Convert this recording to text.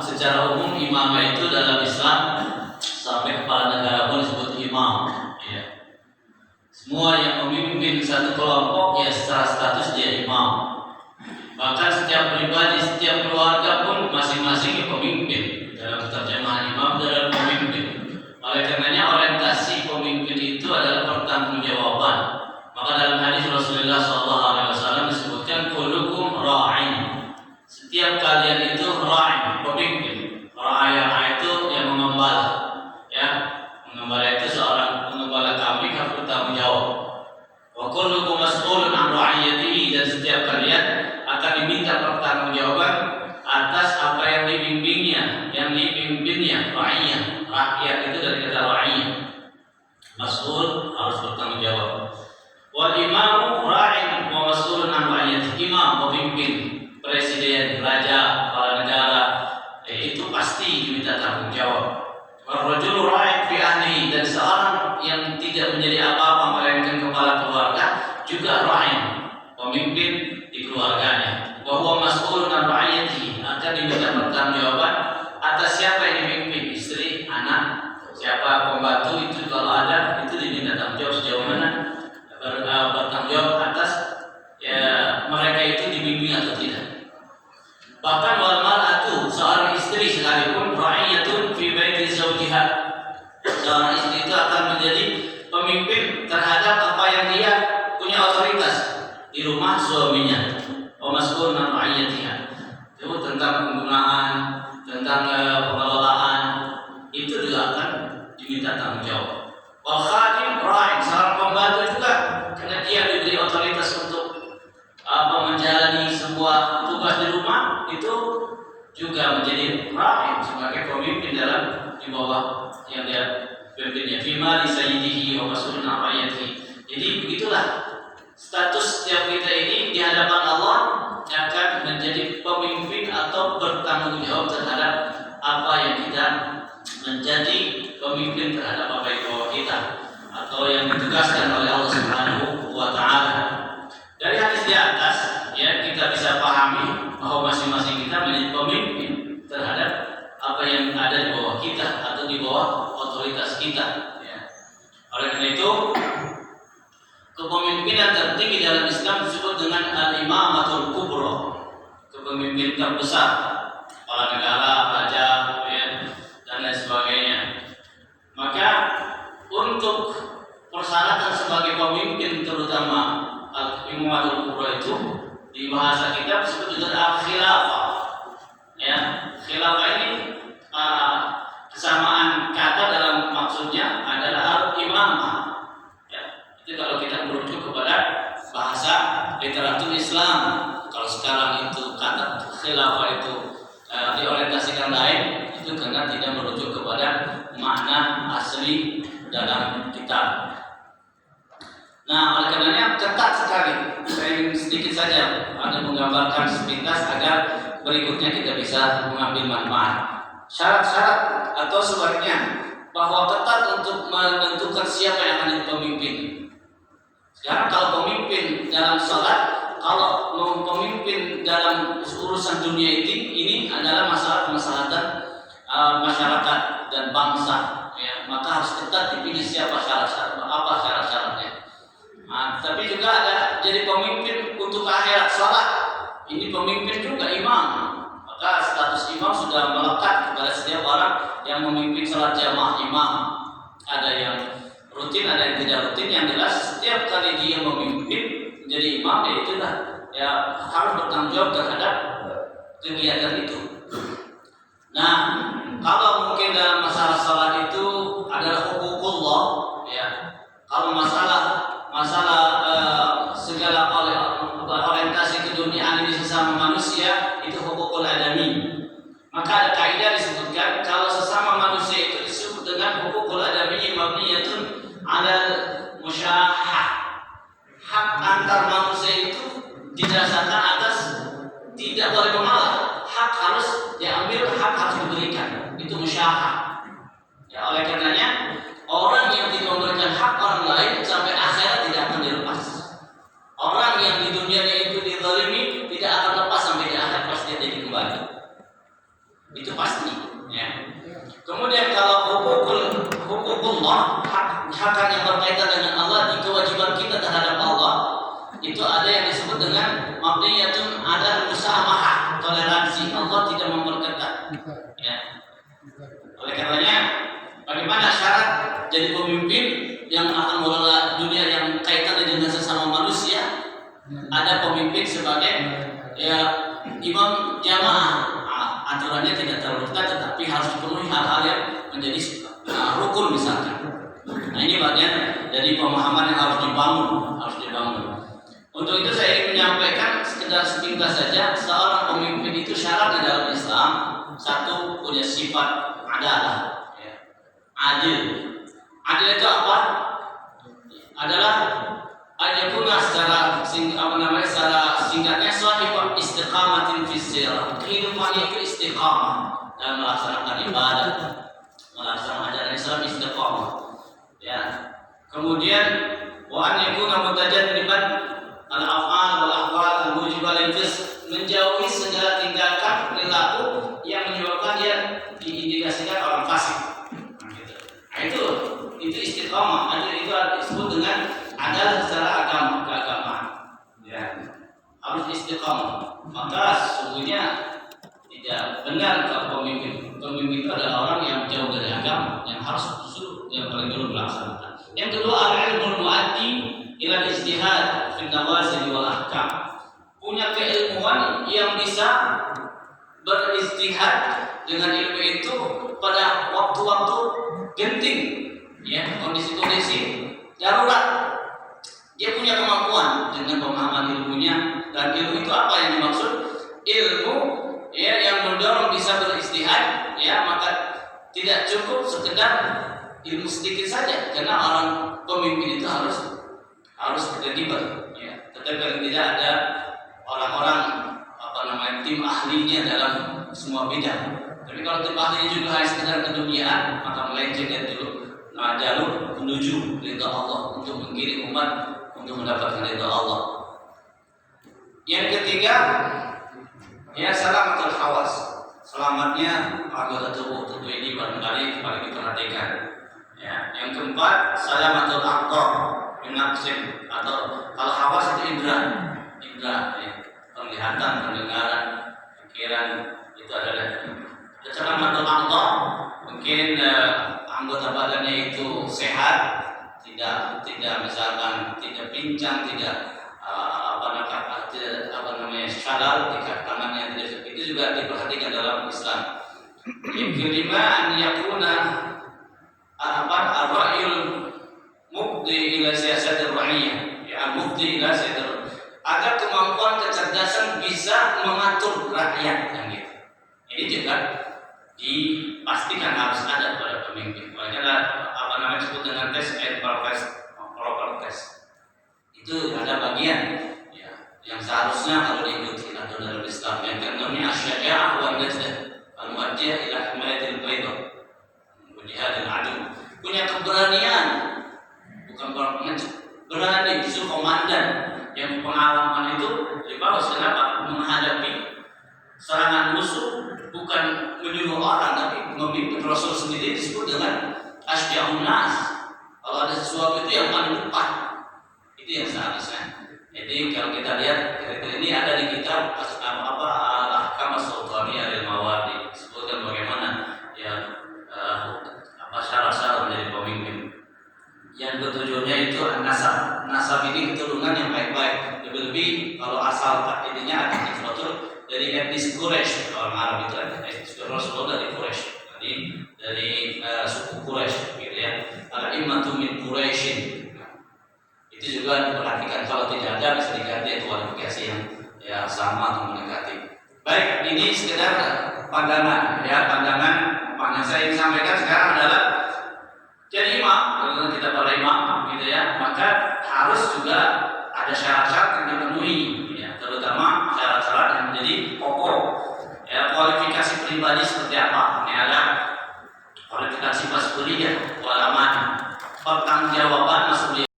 secara umum imamah itu dalam Islam sampai kepala negara pun disebut imam. Ya. Semua yang memimpin satu kelompok ya secara status dia imam. Bahkan setiap pribadi, setiap keluarga pun masing-masing pemimpin. Dalam terjemahan imam adalah pemimpin. Oleh karenanya orientasi pemimpin itu adalah pertanggungjawaban. Maka dalam hadis Rasulullah SAW disebutkan kullukum ra'in. Setiap kalian itu ra'in, pemimpin. Ra'ayah itu yang mengembala. Ya, mengembala itu seorang pengembala kambing harus bertanggung jawab. Wa kullukum mas'ulun an ra'iyatihi, dan setiap kalian akan diminta pertanggungjawaban atas apa yang dibimbingnya, ra'iyah. Rakyat itu dari kata ra'iyah. Mas'ul harus bertanggung jawab. Wal imamu ra'in wa mas'ulun an ra'iyatihi. Imam, pemimpin, presiden, raja, kepala negara, itu pasti diminta tanggung jawab. Warrajulu ra'in fi ahlihi, dan seorang yang tidak menjadi apa-apa melainkan kepala keluarga juga ra'in, pemimpin di keluarganya. Wa huwa mas'ulun an ra'iyatihi, akan diminta pertanggungjawaban atas siapa yang dipimpin, istri, anak, siapa pembantu, itu kalau ada itu diminta tanggung jawab sejauh mana bertanggung jawab atas ya mereka itu dibimbing atau tidak. Bahkan wal mar'atu, seorang istri sekalipun ra'iyatun fi baiti zawjiha, seorang istri itu akan menjadi pemimpin terhadap apa yang dia punya otoritas di rumah suaminya. Wa mas'ulun an ra'iyatiha, itu tentang penggunaan, tentang pengelolaan, itu juga akan diminta tanggung jawab. Wal khadim ra'in, seorang pembantu juga, karena dia diberi otoritas untuk menjalani sebuah tugas di rumah, itu juga menjadi ra'in, sebagai pemimpin dalam di bawah yang dia pimpinnya. Fima li sayyidihi wa mas'ulun an ra'iyatihi. Jadi begitulah status setiap kita ini di hadapan Allah, akan menjadi pemimpin atau bertanggung jawab terhadap apa yang kita menjadi pemimpin terhadap apa yang bawah kita atau yang ditugaskan oleh Allah Subhanahu wa taala. Dari hadis di atas ya kita bisa pahami bahwa masing-masing kita menjadi pemimpin terhadap apa yang ada di bawah kita atau di bawah otoritas kita ya. Oleh karena itu kepemimpinan tertinggi dalam Islam disebut dengan al-imamatul kubra, kepemimpinan terbesar, kepala negara, raja ya, dan lain sebagainya. Maka untuk persyaratan sebagai pemimpin terutama al-imamatul kubra itu di bahasa kita disebut dengan al-khilafah. Ya, khilafah ini kesamaan kata dalam maksudnya adalah al-imamah. Ya, itu kalau kita merujuk kepada bahasa literatur Islam. Kalau sekarang itu kata khilafah itu diorientasikan lain, itu karena tidak merujuk kepada makna asli dalam kitab. Nah, oleh karenanya ketat sekali. Saya ingin sedikit saja ada menggambarkan sepintas agar berikutnya kita bisa mengambil manfaat. Syarat-syarat atau sebaliknya bahwa ketat untuk menentukan siapa yang akan jadi pemimpin. Sekarang kalau pemimpin dalam salat, kalau pemimpin dalam urusan dunia ini adalah masalah kemaslahatan masyarakat dan bangsa. Ya, maka harus ketat dipilih siapa apa syarat-syaratnya. Nah, tapi juga ada jadi pemimpin untuk akhirat salat. Ini pemimpin juga imam. Maka status imam sudah melekat kepada setiap orang yang memimpin salat jamaah imam. Ada yang rutin, ada yang tidak rutin. Yang jelas setiap kali dia memimpin menjadi imam, ya itulah ya harus bertanggung jawab terhadap kegiatan itu. Nah, kalau mungkin dalam masalah salat itu adalah hukukullah, ya. Kalau masalah segala orientasi keduniaan ini sesama manusia itu hukukul adami. Maka ada kaidah disebutkan kalau sesama manusia itu disebut dengan hukukul adami mabniyatun ala musyahah. Hak antar manusia itu didasarkan atas tidak boleh mengalah. Hak harus diambil, hak harus diberikan. Itu musyahah. Ya, oleh karenanya orang yang tidak memberikan hak orang lain sampai akhirat tidak akan dilepas. Orang yang di dunia itu dizalimi tidak akan lepas sampai di akhirat, pasti dia jadi kembali. Itu pasti. Allah, hak yang berkaitan dengan Allah, di kewajiban kita terhadap Allah itu ada yang disebut dengan mabniyatun ada musamaha, toleransi. Allah tidak memperketat. Ya. Oleh karenanya, bagaimana syarat jadi pemimpin yang akan mengelola dunia yang kaitannya dengan sesama manusia? Ada pemimpin sebagai ya imam jamaah. Aturannya tidak terlalu ketat, tetapi harus dipenuhi hal-hal yang menjadi rukun misalkan. Nah, ini bagian dari pemahaman yang harus dibangun. Untuk itu saya ingin menyampaikan sekedar sepintas saja, seorang pemimpin itu syaratnya dalam Islam satu, punya sifat adalah ya. Adil. Adil itu apa? Adalah ayakuna secara singkatnya sahibul istiqamatin fi sirah. Kehidupannya itu istiqamah dalam melaksanakan ibadah, melaksanakan ajaran Islam istiqamah. Ya. Kemudian wa an yakuna mutajanniban al-af'al wal ahwal al-mujibah lil fisq, menjauhi segala tindakan perilaku yang menyebabkan dia diindikasikan orang fasik. Nah, itu istiqamah. Adil itu disebut dengan adalah secara keagamaan. Ya. Harus istiqamah. Maka sesungguhnya tidak benar kalau pemimpin itu adalah orang yang jauh dari agama, yang harus justru yang paling dulu melaksanakan. Yang kedua, al-ilmul muaddi ila ijtihad fi nawazil wal ahkam. Punya keilmuan yang bisa berijtihad dengan ilmu itu pada waktu-waktu genting, ya, kondisi-kondisi darurat. Dia punya kemampuan dengan pemahaman ilmunya, dan ilmu itu apa yang dimaksud? Ilmu ya yang mendorong bisa beristihad, ya, maka tidak cukup sekedar ilmu sedikit saja, karena orang pemimpin itu harus kredibel, ya. Tetapi tidak ada orang-orang tim ahlinya dalam semua bidang. Tapi kalau tim ahlinya juga hanya sekedar keduniaan, maka melenceng dari jalur menuju ridha Allah, untuk menggiring umat untuk mendapatkan ridha Allah. Yang ketiga, ya, salamatul hawas, selamatnya anggota tubuh. Tentu ini barangkali paling diperhatikan. Ya. Yang keempat, salamatul aqdar min naqsin, atau kalau hawas itu indra, ya. Penglihatan, pendengaran, pikiran, itu adalah salamatul aqdar. Mungkin anggota badannya itu sehat, tidak misalkan tidak pincang, tidak syalal, tidak tangannya tidak, itu juga diperhatikan dalam Islam. Yang kelima, an yakuna ar-ra'yul mufdi ila siyasatir ra'iyah, ya, mufdi ila siyasatir, agar kemampuan kecerdasan bisa mengatur rakyat, yang gitu. Ini juga dipastikan harus ada pada pemimpin. Makanya disebut dengan tes and proper test. Itu ada bagian, ya, yang seharusnya kalau diikuti atau dalam Islam. Yang keenamnya asyaja'ah wa najdah al-mu'addiyah ila himayatil bayda jihadil adu. Punya keberanian, bukan berani, justru komandan yang pengalaman itu dibawa. Kenapa? Menghadapi serangan musuh, bukan menyuruh orang, tapi memimpin. Rasul sendiri disebut dengan asyja'un nas. Kalau ada sesuatu itu yang paling depan, itu yang seharusnya. Jadi kalau kita lihat ini ada di kitab Ahkam as-Sultaniyah lil Mawardi, disebutkan bagaimana ya syarat-syarat menjadi pemimpin. Yang ketujuhnya itu nasab. Nasab ini keturunan yang baik-baik. Lebih-lebih kalau asal intinya ada sesuatu dari etnis Quraisy. Orang Arab itu etnis Rasulullah dari Quraisy. Jadi dari suku Quraisy, gitu ya. Al-immatu min Quraisyin. Itu juga diperhatikan. Kalau tidak ada bisa diganti kualifikasi yang ya sama atau mendekati. Baik, ini sekedar pandangan, ya, pandangan yang saya ingin sampaikan sekarang adalah jadi imam, kalau kita para imam, gitu ya, maka harus juga ada syarat-syarat yang